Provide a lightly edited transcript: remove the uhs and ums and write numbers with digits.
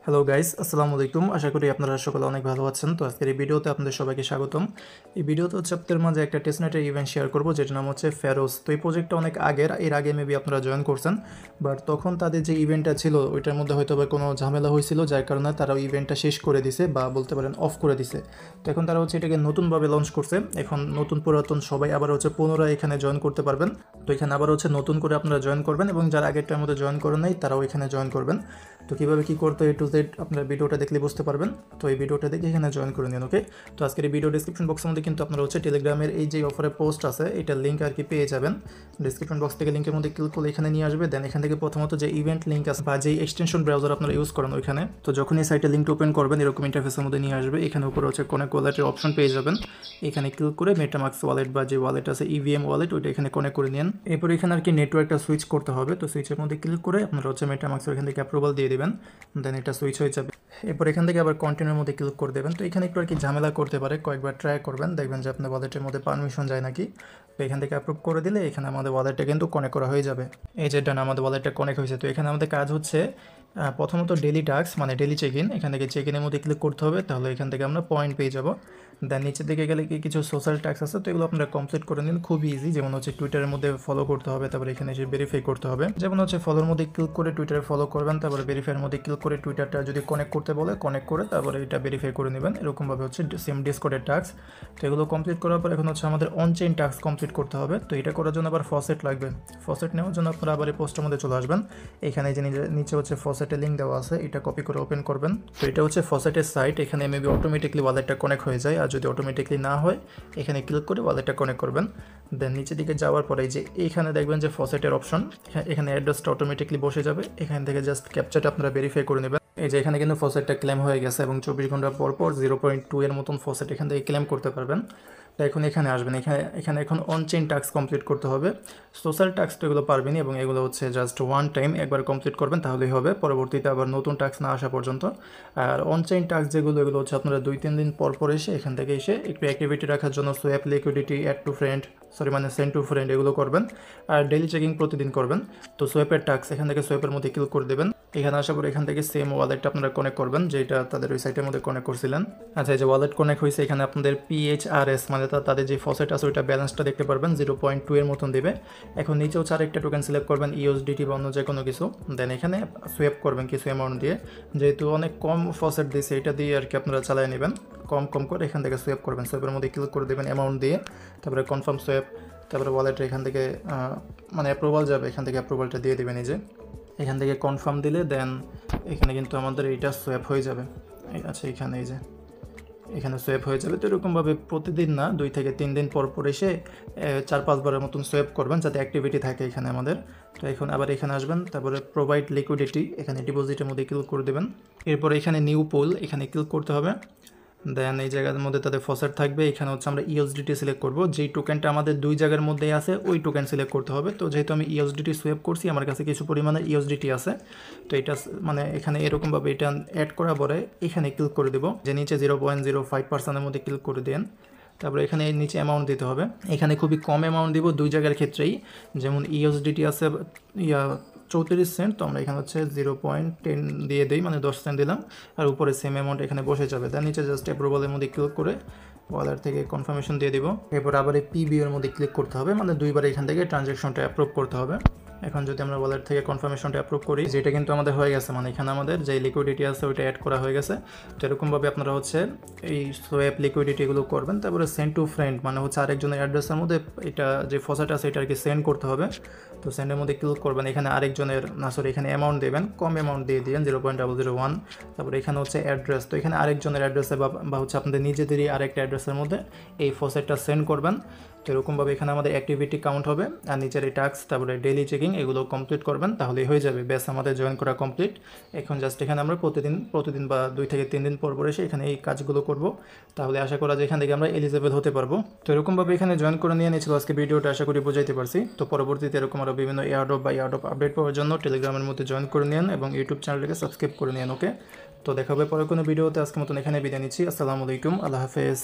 Hello guys, আসসালামু আলাইকুম। আশা করি আপনারা সকলে অনেক ভালো আছেন। তো আজকের এই ভিডিওতে আপনাদের সবাইকে স্বাগতম। এই ভিডিওতে হচ্ছে আপনাদের মাঝে একটা টেস্টনেটের ইভেন্ট শেয়ার করব, যেটার নাম হচ্ছে ফেরোজ। তো এই প্রজেক্টটা অনেক আগের, এর আগে মেবি আপনারা জয়েন করছেন, বাট তখন তাদের যে ইভেন্টটা ছিল ওইটার মধ্যে হয়তো বা কোনো ঝামেলা হয়েছিল, যার কারণে তারা ইভেন্টটা শেষ করে দিছে বা বলতে পারেন অফ করে দিছে। তো এখন তারা হচ্ছে এটাকে নতুনভাবে লঞ্চ করছে। এখন নতুন পুরাতন সবাই আবার হচ্ছে পুনরায় এখানে জয়েন করতে পারবেন। তো এখানে আবার হচ্ছে নতুন করে আপনারা জয়েন করবেন এবং যারা আগেরটার মধ্যে জয়েন করেন নাই তারাও এখানে জয়েন করবেন। তো কীভাবে কী করতে এ টু জেড আপনারা ভিডিওটা দেখলে বুঝতে পারবেন। তো এই ভিডিওটা দেখে এখানে জয়েন করে নিন। ওকে, তো আজকের এই ভিডিও ডিসক্রিপশন বক্সের মধ্যে কিন্তু আপনারা হচ্ছে টেলিগ্রামের এই যে অফারে পোস্ট আছে এটার লিঙ্ক আর কি পেয়ে যাবেন। ডিসক্রিপশন বক্স থেকে লিঙ্কের মধ্যে ক্লিক করলে এখানে নিয়ে আসবে। দেন এখান থেকে প্রথমত যে ইভেন্ট লিঙ্ক আছে বা যে এক্সটেনশন ব্রাউজার আপনারা ইউজ করেন ওইখানে, তো যখন এই সাইটে লিঙ্কটা ওপেন করবেন এরকম ইন্টারফেসের মধ্যে নিয়ে আসবে। এখানে উপরে হচ্ছে কনেক্ট ওয়ালেটের অপশন পেয়ে যাবেন। এখানে ক্লিক করে মেটামাক্স ওয়ালেট বা যে ওয়ালেট আছে ইভিএম ওয়ালেট ওইটা এখানে কনেক্ট করে নিন। এরপর এখানে আর কি নেটওয়ার্কটা সুইচ করতে হবে। তো সুইচের মধ্যে ক্লিক করে আপনারা হচ্ছে মেটামাক্সের এখান থেকে অ্যাপ্রুভাল দিয়ে দেবেন। দেন এটা সুইচ হয়ে যাবে। এরপর এখান থেকে আবার কন্টিনিউর মধ্যে ক্লিক করে দেবেন। তো এখানে একটু আর কি ঝামেলা করতে পারে, কয়েকবার ট্রাই করবেন, দেখবেন যে আপনার ওয়ালেটের মধ্যে পারমিশন যায় নাকি। তো এখান থেকে অ্যাপ্রুভ করে দিলে এখানে আমাদের ওয়ালেটটা কিন্তু কানেক্ট করা হয়ে যাবে। এই যে ডান, আমাদের ওয়ালেটটা কানেক্ট হয়েছে। তো এখানে আমাদের কাজ হচ্ছে প্রথমত ডেলি টাস্ক মানে ডেলি চেক ইন। এখান থেকে চেক ইনের মধ্যে ক্লিক করতে হবে, তাহলে এখান থেকে আমরা পয়েন্ট পেয়ে যাবো। দেন নিচের দিকে গেলে কিছু সোশ্যাল টাস্ক আছে, তো এগুলো আপনারা কমপ্লিট করে নিন, খুবই ইজি। যেমন হচ্ছে টুইটারের মধ্যে ফলো করতে হবে, তারপরে এখানে এসে ভেরিফাই করতে হবে। যেমন হচ্ছে ফলোর মধ্যে ক্লিক করে টুইটারে ফলো করবেন, তারপরে ভেরিফাইয়ের মধ্যে ক্লিক করে টুইটারটা যদি কানেক্ট করতে বলে কানেক্ট করে তারপরে এটা ভেরিফাই করে নেবেন। এরকমভাবে হচ্ছে সেম ডিসকর্ডের টাস্ক। তো এগুলো কমপ্লিট করার পর এখন হচ্ছে আমাদের অনচেইন টাস্ক কমপ্লিট করতে হবে। তো এটা করার জন্য আবার ফসেট লাগবে। ফসেট নেওয়ার জন্য আপনারা আবার এই পোস্টের মধ্যে চলে আসবেন। এখানে যে নিচে হচ্ছে ফসেটের লিঙ্ক দেওয়া আছে, এটা কপি করে ওপেন করবেন। তো এটা হচ্ছে ফসেটের সাইট। এখানে মেবি অটোমেটিকলি ওয়ালেটটা কানেক্ট হয়ে যায়, আর যদি অটোমেটিকলি না হয় এখানে ক্লিক করে ওয়ালেটটা কানেক্ট করবেন। দেন নিচের দিকে যাওয়ার পরে যে এইখানে দেখবেন যে ফসেটের অপশন, এখানে অ্যাড্রেসটা অটোমেটিকলি বসে যাবে। এখান থেকে জাস্ট ক্যাপচারটা আপনারা ভেরিফাই করে নেবেন। এই যে এখানে কিন্তু ফসেটটা ক্লেম হয়ে গেছে এবং 24 ঘন্টা পর পর 0.2 এর মতন ফসেট এখান থেকে ক্লেম করতে পারবেন। তো এখন এখানে আসবেন। এখানে এখন অনচেইন টাস্ক কমপ্লিট করতে হবে। সোশ্যাল টাস্ক তো এগুলো পারবেনই এবং এগুলো হচ্ছে জাস্ট ওয়ান টাইম একবার কমপ্লিট করবেন তাহলেই হবে, পরবর্তীতে আবার নতুন টাস্ক না আসা পর্যন্ত। আর অনচেইন টাস্ক যেগুলো এগুলো হচ্ছে আপনারা 2-3 দিন পর পর এসে এখান থেকে এসে একটু অ্যাক্টিভিটি রাখার জন্য swap liquidity, add to friend, send to friend এগুলো করবেন। আর ডেলি চেকিং প্রতিদিন করবেন। তো সোয়াপের টাস্ক এখান থেকে সোয়াপের মধ্যে ক্লিক করে দেবেন। এখানে আসার পর এখান থেকে সেম ওয়ালেটটা আপনারা কানেক্ট করবেন যেটা তাদের ওই সাইটের মধ্যে কানেক্ট করছিলেন। আচ্ছা, এই যে ওয়ালেট কানেক্ট হয়েছে, এখানে আপনাদের PHRS মানে তাদের যে ফসেট আছে ওইটা ব্যালেন্সটা দেখতে পারবেন 0.2 এর মতন দেবে। এখন নিচে হচ্ছে আরেকটা টোকেন সিলেক্ট করবেন, USDT বা অন্য যে কোনো কিছু। দেন এখানে সোয়াপ করবেন কিছু অ্যামাউন্ট দিয়ে, যেহেতু অনেক কম ফসেট দিয়েছে এটা দিয়ে আর কি আপনারা চালিয়ে নেবেন। কম করে এখান থেকে সোয়াপ করবেন। সোয়াপের মধ্যে ক্লিক করে দেবেন অ্যামাউন্ট দিয়ে, তারপরে কনফার্ম সোয়াপ, তারপরে ওয়ালেটের এখান থেকে মানে অ্যাপ্রুভাল যাবে, এখান থেকে অ্যাপ্রুভালটা দিয়ে দেবেন। এই যে এখান থেকে কনফার্ম দিলে দেন এখানে কিন্তু আমাদের এইটা সোয়াপ হয়ে যাবে। আচ্ছা, এখানে এই যে এখানে সোয়াপ হয়ে যাবে। তো এরকমভাবে প্রতিদিন না 2 থেকে 3 দিন পর পর এসে 4-5 বারের মতন সোয়াপ করবেন যাতে অ্যাক্টিভিটি থাকে এখানে আমাদের। তো এখন আবার এখানে আসবেন, তারপরে প্রোভাইড লিকুইডিটি এখানে ডিপোজিটের মধ্যে ক্লিক করে দেবেন। এরপর এখানে নিউ পুল এখানে ক্লিক করতে হবে। দেন এই জায়গার মধ্যে তাদের ফসেট থাকবে। এখানে হচ্ছে আমরা USDT সিলেক্ট করব, যেই টোকেনটা আমাদের 2 জায়গার মধ্যেই আছে ওই টোকেন সিলেক্ট করতে হবে। তো যেহেতু আমি USDT সোয়াপ করছি আমার কাছে কিছু পরিমাণে USDT আছে, তো এটা মানে এখানে এরকমভাবে এটা অ্যাড করার পরে এখানে ক্লিক করে দেবো, যে নিচে 0.05%-এর মধ্যে ক্লিক করে দেন। তারপরে এখানে নিচে অ্যামাউন্ট দিতে হবে। এখানে খুবই কম অ্যামাউন্ট দিব 2 জায়গার ক্ষেত্রেই। যেমন USDT আছে 34 সেন্ট, তো আমরা এখানে হচ্ছে 0.10 দিয়ে দিই, মানে 10 সেন্ট দিলাম। আর উপরে সেম অ্যামাউন্ট এখানে বসে যাবে। তার নিচে জাস্ট অ্যাপ্রুভালের মধ্যে ক্লিক করে ওয়ালেট থেকে কনফার্মেশন দিয়ে দিব। এরপর আবার এই PB এর মধ্যে ক্লিক করতে হবে, মানে 2বার এখান থেকে ট্রানজ্যাকশনটা অ্যাপ্রুভ করতে হবে। এখন যদি আমরা ওয়ালেট থেকে কনফার্মেশনটা অ্যাপ্রুভ করি, যেটা কিন্তু আমাদের হয়ে গেছে, মানে এখানে আমাদের যে লিকুইডিটি আছে ওইটা অ্যাড করা হয়ে গেছে। তো এরকমভাবে আপনারা হচ্ছে এই সোয়াপ লিকুইডিটি এগুলো করবেন। তারপরে সেন্ড টু ফ্রেন্ড মানে হচ্ছে আরেকজনের অ্যাড্রেসের মধ্যে এটা যে ফসেট আছে এটা আর কি সেন্ড করতে হবে। তো সেন্ডের মধ্যে ক্লিক করবেন, এখানে আরেকজনের এখানে অ্যামাউন্ট দেবেন, কম অ্যামাউন্ট দিয়ে দিন 0.001। তারপরে এখানে হচ্ছে অ্যাড্রেস, তো এখানে আরেকজনের অ্যাড্রেসে বা হচ্ছে আপনাদের নিজেদেরই আরেকটা অ্যাড্রেসের মধ্যে এই ফসেটটা সেন্ড করবেন। তো এরকমভাবে এখানে আমাদের অ্যাক্টিভিটি কাউন্ট হবে। আর নিচের এই টাস্ক তারপরে ডেইলি চেকিং এগুলো কমপ্লিট করবেন, তাহলেই হয়ে যাবে। ব্যাস, আমাদের জয়েন করা কমপ্লিট। এখন জাস্ট এখানে আমরা প্রতিদিন বা 2 থেকে 3 দিন পর এসে এখানে এই কাজগুলো করব, তাহলে আশা করা যায় এখান থেকে আমরা এলিজিবল হতে পারবো। তো এরকমভাবে এখানে জয়েন করে নিয়ে নিয়েছিল আজকে ভিডিওটা, আশা করি বুঝাইতে পারছি। তো পরবর্তীতে এরকম আরও বিভিন্ন এয়ারড্রপ আপডেট পাওয়ার জন্য টেলিগ্রামের মধ্যে জয়েন করে নিন এবং ইউটিউব চ্যানেলটাকে সাবস্ক্রাইব করে নিন। ওকে, তো দেখা হবে পরে কোনো ভিডিওতে। আজকের মতন এখানে বিদায় নিচ্ছি। আসসালামু আলাইকুম, আল্লাহ হাফেজ।